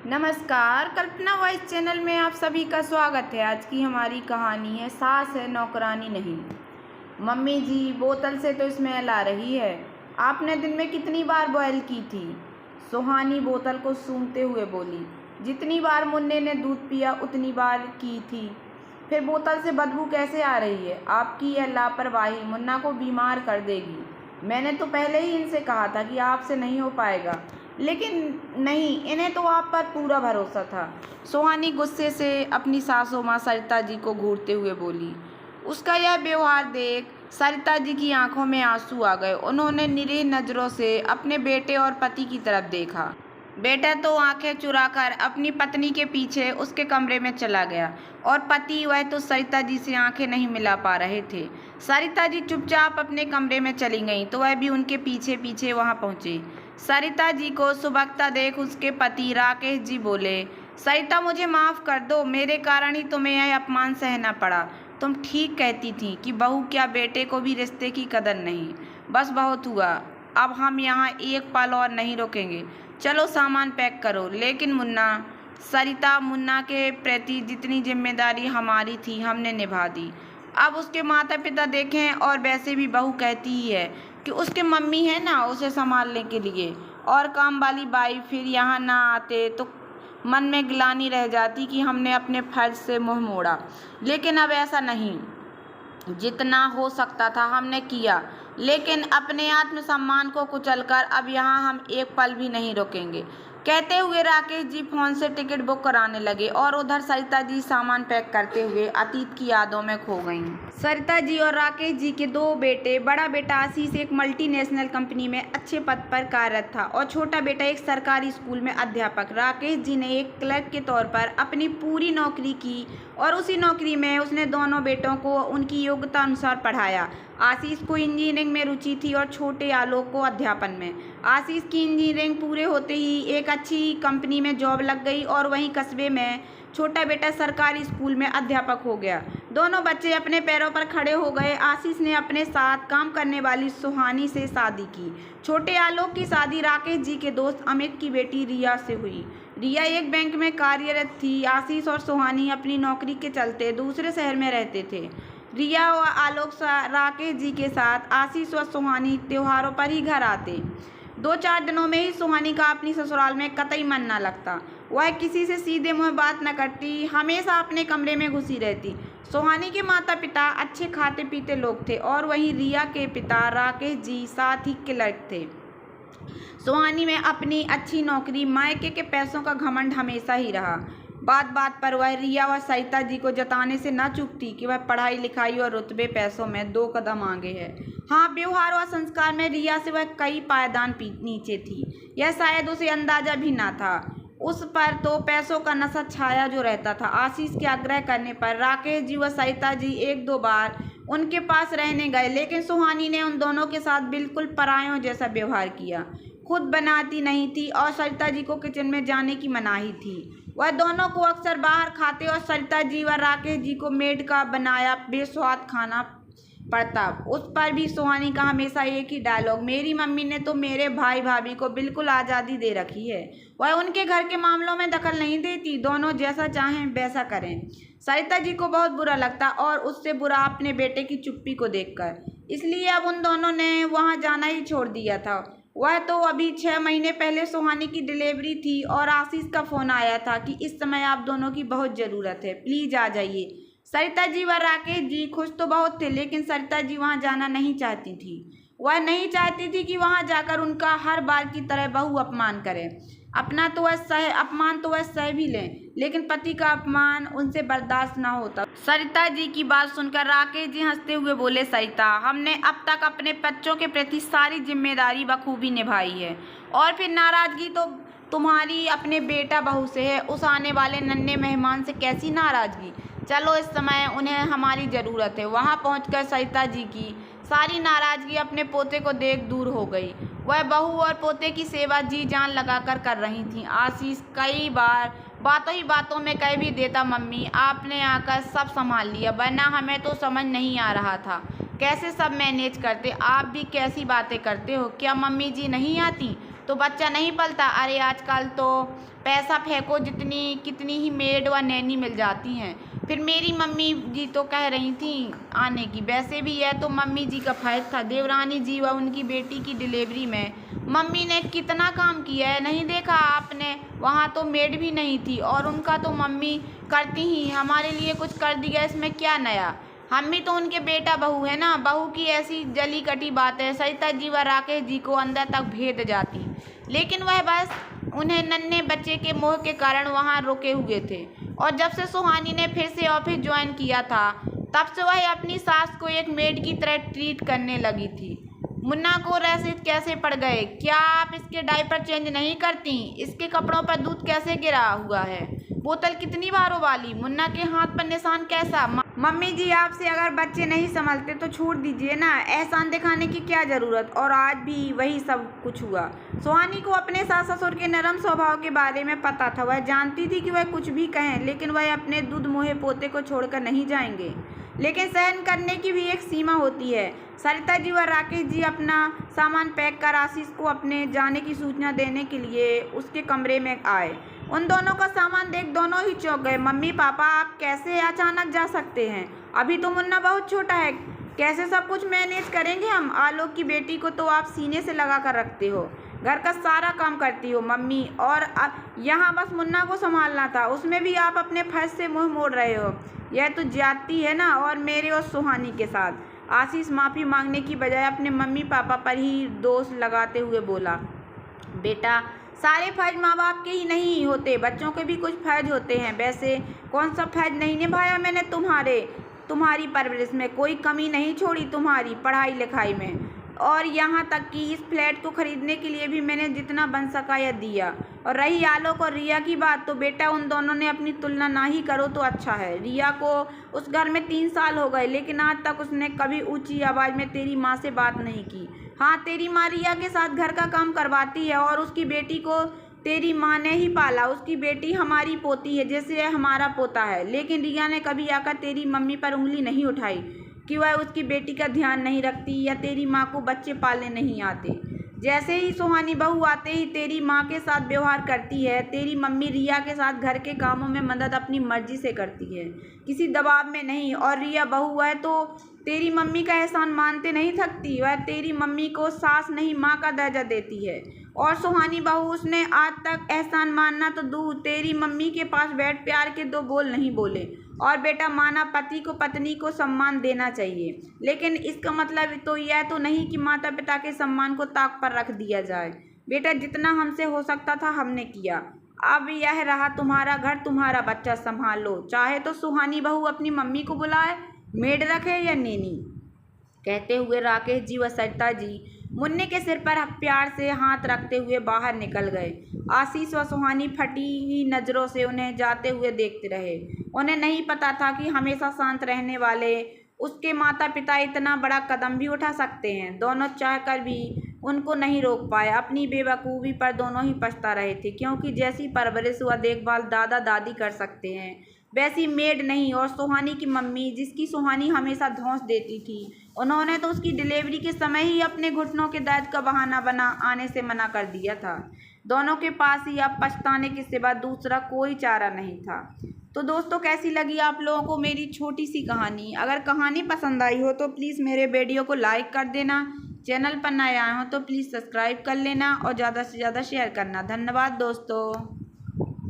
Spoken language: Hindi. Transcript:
नमस्कार, कल्पना वॉइस चैनल में आप सभी का स्वागत है। आज की हमारी कहानी है सास है नौकरानी नहीं। मम्मी जी, बोतल से तो स्मेल आ रही है। आपने दिन में कितनी बार बॉयल की थी? सुहानी बोतल को सूंघते हुए बोली। जितनी बार मुन्ने ने दूध पिया उतनी बार की थी। फिर बोतल से बदबू कैसे आ रही है? आपकी यह लापरवाही मुन्ना को बीमार कर देगी। मैंने तो पहले ही इनसे कहा था कि आपसे नहीं हो पाएगा, लेकिन नहीं, इन्हें तो आप पर पूरा भरोसा था। सुहानी गुस्से से अपनी सासू माँ सरिता जी को घूरते हुए बोली। उसका यह व्यवहार देख सरिता जी की आंखों में आंसू आ गए। उन्होंने निरीह नज़रों से अपने बेटे और पति की तरफ देखा। बेटा तो आंखें चुराकर अपनी पत्नी के पीछे उसके कमरे में चला गया और पति वह तो सरिता जी से आंखें नहीं मिला पा रहे थे। सरिता जी चुपचाप अपने कमरे में चली गईं तो वह भी उनके पीछे पीछे वहां पहुंचे। सरिता जी को सुबकता देख उसके पति राकेश जी बोले, सरिता मुझे माफ़ कर दो, मेरे कारण ही तुम्हें यह अपमान सहना पड़ा। तुम ठीक कहती थी कि बहू क्या बेटे को भी रिश्ते की कदर नहीं। बस बहुत हुआ, अब हम यहाँ एक पल और नहीं रुकेंगे। चलो सामान पैक करो। लेकिन मुन्ना, सरिता, मुन्ना के प्रति जितनी जिम्मेदारी हमारी थी हमने निभा दी। अब उसके माता पिता देखें और वैसे भी बहू कहती ही है कि उसके मम्मी है ना उसे संभालने के लिए, और काम वाली बाई फिर यहाँ ना आते तो मन में ग्लानि रह जाती कि हमने अपने फर्ज से मुंह मोड़ा। लेकिन अब ऐसा नहीं, जितना हो सकता था हमने किया, लेकिन अपने आत्मसम्मान को कुचलकर अब यहाँ हम एक पल भी नहीं रुकेंगे। कहते हुए राकेश जी फोन से टिकट बुक कराने लगे और उधर सरिता जी सामान पैक करते हुए अतीत की यादों में खो गईं। सरिता जी और राकेश जी के दो बेटे, बड़ा बेटा आशीष एक मल्टीनेशनल कंपनी में अच्छे पद पर कार्यरत था और छोटा बेटा एक सरकारी स्कूल में अध्यापक। राकेश जी ने एक क्लर्क के तौर पर अपनी पूरी नौकरी की और उसी नौकरी में उसने दोनों बेटों को उनकी योग्यता अनुसार पढ़ाया। आशीष को इंजीनियरिंग में रुचि थी और छोटे आलोक को अध्यापन में। आशीष की इंजीनियरिंग पूरे होते ही एक अच्छी कंपनी में जॉब लग गई और वहीं कस्बे में छोटा बेटा सरकारी स्कूल में अध्यापक हो गया। दोनों बच्चे अपने पैरों पर खड़े हो गए। आशीष ने अपने साथ काम करने वाली सुहानी से शादी की। छोटे आलोक की शादी राकेश जी के दोस्त अमित की बेटी रिया से हुई। रिया एक बैंक में कार्यरत थी। आशीष और सुहानी अपनी नौकरी के चलते दूसरे शहर में रहते थे। रिया और आलोक राकेश जी के साथ, आशीष और सुहानी त्योहारों पर ही घर आते। 2-4 दिनों में ही सुहानी का अपनी ससुराल में कतई मन न लगता। वह किसी से सीधे मुंह बात न करती, हमेशा अपने कमरे में घुसी रहती। सुहानी के माता पिता अच्छे खाते पीते लोग थे और वहीं रिया के पिता राकेश जी साथ ही क्लर्क थे। सुहानी में अपनी अच्छी नौकरी, मायके के पैसों का घमंड हमेशा ही रहा। बात बात पर वह रिया व सरिता जी को जताने से न चूकती कि वह पढ़ाई लिखाई और रुतबे पैसों में 2 कदम आगे है। हाँ, व्यवहार व संस्कार में रिया से वह कई पायदान नीचे थी। यह शायद उसे अंदाजा भी ना था। उस पर तो पैसों का नशा छाया जो रहता था। आशीष के आग्रह करने पर राकेश जी व सरिता जी 1-2 बार उनके पास रहने गए, लेकिन सुहानी ने उन दोनों के साथ बिल्कुल परायों जैसा व्यवहार किया। खुद बनाती नहीं थी और सरिता जी को किचन में जाने की मनाही थी। वह दोनों को अक्सर बाहर खाते और सरिता जी व राकेश जी को मेड का बनाया बेस्वाद खाना पड़ता। उस पर भी सुहानी का हमेशा एक ही डायलॉग, मेरी मम्मी ने तो मेरे भाई भाभी को बिल्कुल आज़ादी दे रखी है। वह उनके घर के मामलों में दखल नहीं देती, दोनों जैसा चाहें वैसा करें। सरिता जी को बहुत बुरा लगता और उससे बुरा अपने बेटे की चुप्पी को देखकर। इसलिए अब उन दोनों ने वहाँ जाना ही छोड़ दिया था। वह तो अभी 6 महीने पहले सुहानी की डिलीवरी थी और आशीष का फ़ोन आया था कि इस समय आप दोनों की बहुत ज़रूरत है, प्लीज़ आ जाइए। सरिता जी व राकेश जी खुश तो बहुत थे, लेकिन सरिता जी वहाँ जाना नहीं चाहती थी। वह नहीं चाहती थी कि वहाँ जाकर उनका हर बार की तरह बहू अपमान करे। अपमान तो वह सह भी लें, लेकिन पति का अपमान उनसे बर्दाश्त न होता। सरिता जी की बात सुनकर राकेश जी हंसते हुए बोले, सरिता, हमने अब तक अपने बच्चों के प्रति सारी जिम्मेदारी बखूबी निभाई है, और फिर नाराज़गी तो तुम्हारी अपने बेटा बहू से है। उस आने वाले नन्हे मेहमान से कैसी नाराज़गी। चलो, इस समय उन्हें हमारी ज़रूरत है। वहाँ पहुँचकर सरिता जी की सारी नाराज़गी अपने पोते को देख दूर हो गई। वह बहू और पोते की सेवा जी जान लगाकर कर रही थी। आशीष कई बार बातों ही बातों में कह भी देता, मम्मी आपने आकर सब संभाल लिया, वरना हमें तो समझ नहीं आ रहा था कैसे सब मैनेज करते। आप भी कैसी बातें करते हो, क्या मम्मी जी नहीं आती? तो बच्चा नहीं पलता। अरे आजकल तो पैसा फेंको जितनी कितनी ही मेड व नैनी मिल जाती हैं। फिर मेरी मम्मी जी तो कह रही थी आने की। वैसे भी यह तो मम्मी जी का फर्ज था। देवरानी जी व उनकी बेटी की डिलीवरी में मम्मी ने कितना काम किया है, नहीं देखा आपने? वहाँ तो मेड भी नहीं थी और उनका तो मम्मी करती ही हमारे लिए कुछ कर दिया, इसमें क्या नया? हम भी तो उनके बेटा बहू है ना। बहू की ऐसी जली कटी बात है सरिता जी व राकेश जी को अंदर तक भेद जाती, लेकिन वह बस उन्हें नन्हे बच्चे के मोह के कारण वहाँ रुके हुए थे। और जब से सुहानी ने फिर से ऑफिस ज्वाइन किया था तब से वह अपनी सास को एक मेड की तरह ट्रीट करने लगी थी। मुन्ना को रैशेज कैसे पड़ गए? क्या आप इसके डायपर चेंज नहीं करती? इसके कपड़ों पर दूध कैसे गिरा हुआ है? बोतल कितनी बारों वाली? मुन्ना के हाथ पर निशान कैसा? मम्मी जी आपसे अगर बच्चे नहीं संभलते तो छोड़ दीजिए ना, एहसान दिखाने की क्या ज़रूरत? और आज भी वही सब कुछ हुआ। सुहानी को अपने सास ससुर के नरम स्वभाव के बारे में पता था। वह जानती थी कि वह कुछ भी कहें लेकिन वह अपने दूध मोहे पोते को छोड़कर नहीं जाएंगे। लेकिन सहन करने की भी एक सीमा होती है। सरिता जी व राकेश जी अपना सामान पैक कर आशीष को अपने जाने की सूचना देने के लिए उसके कमरे में आए। उन दोनों का सामान देख दोनों ही चौंक गए। मम्मी पापा आप कैसे अचानक जा सकते हैं? अभी तो मुन्ना बहुत छोटा है, कैसे सब कुछ मैनेज करेंगे हम? आलोक की बेटी को तो आप सीने से लगा कर रखते हो, घर का सारा काम करती हो मम्मी, और यहाँ बस मुन्ना को संभालना था, उसमें भी आप अपने फर्ज से मुँह मोड़ रहे हो। यह तो ज्यादती है ना, और मेरे और सुहानी के साथ। आशीष माफ़ी मांगने की बजाय अपने मम्मी पापा पर ही दोष लगाते हुए बोला, बेटा सारे फर्ज माँ बाप के ही नहीं होते, बच्चों के भी कुछ फर्ज होते हैं। वैसे कौन सा फर्ज नहीं निभाया मैंने? तुम्हारी परवरिश में कोई कमी नहीं छोड़ी, तुम्हारी पढ़ाई लिखाई में, और यहाँ तक कि इस फ्लैट को खरीदने के लिए भी मैंने जितना बन सका यह दिया। और रही आलोक और रिया की बात, तो बेटा उन दोनों ने अपनी तुलना ना ही करो तो अच्छा है। रिया को उस घर में 3 साल हो गए लेकिन आज तक उसने कभी ऊंची आवाज़ में तेरी माँ से बात नहीं की। हाँ, तेरी माँ रिया के साथ घर का काम करवाती है और उसकी बेटी को तेरी माँ ने ही पाला। उसकी बेटी हमारी पोती है जैसे यह हमारा पोता है। लेकिन रिया ने कभी आकर तेरी मम्मी पर उंगली नहीं उठाई कि वह उसकी बेटी का ध्यान नहीं रखती या तेरी माँ को बच्चे पालने नहीं आते। जैसे ही सुहानी बहू आते ही तेरी माँ के साथ व्यवहार करती है। तेरी मम्मी रिया के साथ घर के कामों में मदद अपनी मर्जी से करती है, किसी दबाव में नहीं। और रिया बहू है तो तेरी मम्मी का एहसान मानते नहीं थकती। वह तेरी मम्मी को सास नहीं माँ का दर्जा देती है। और सुहानी बहू, उसने आज तक एहसान मानना तो दूर, तेरी मम्मी के पास बैठ प्यार के 2 बोल नहीं बोले। और बेटा माना पति को पत्नी को सम्मान देना चाहिए, लेकिन इसका मतलब तो यह तो नहीं कि माता पिता के सम्मान को ताक पर रख दिया जाए। बेटा जितना हमसे हो सकता था हमने किया। अब यह रहा तुम्हारा घर, तुम्हारा बच्चा, संभाल लो। चाहे तो सुहानी बहू अपनी मम्मी को बुलाए, मेड रखे या नेनी। कहते हुए राकेश जी व सरिता जी मुन्ने के सिर पर प्यार से हाथ रखते हुए बाहर निकल गए। आशीष व सुहानी फटी हुई नज़रों से उन्हें जाते हुए देखते रहे। उन्हें नहीं पता था कि हमेशा शांत रहने वाले उसके माता पिता इतना बड़ा कदम भी उठा सकते हैं। दोनों चाहकर भी उनको नहीं रोक पाए। अपनी बेवकूफ़ी पर दोनों ही पछता रहे थे, क्योंकि जैसी परवरिश व देखभाल दादा दादी कर सकते हैं वैसी मेड नहीं। और सुहानी की मम्मी, जिसकी सुहानी हमेशा धौंस देती थी, उन्होंने तो उसकी डिलीवरी के समय ही अपने घुटनों के दर्द का बहाना बना आने से मना कर दिया था। दोनों के पास ही अब पछताने के सिवा दूसरा कोई चारा नहीं था। तो दोस्तों, कैसी लगी आप लोगों को मेरी छोटी सी कहानी? अगर कहानी पसंद आई हो तो प्लीज़ मेरे वीडियो को लाइक कर देना। चैनल पर नए आए हो तो प्लीज़ सब्सक्राइब कर लेना और ज़्यादा से ज़्यादा शेयर करना। धन्यवाद दोस्तों।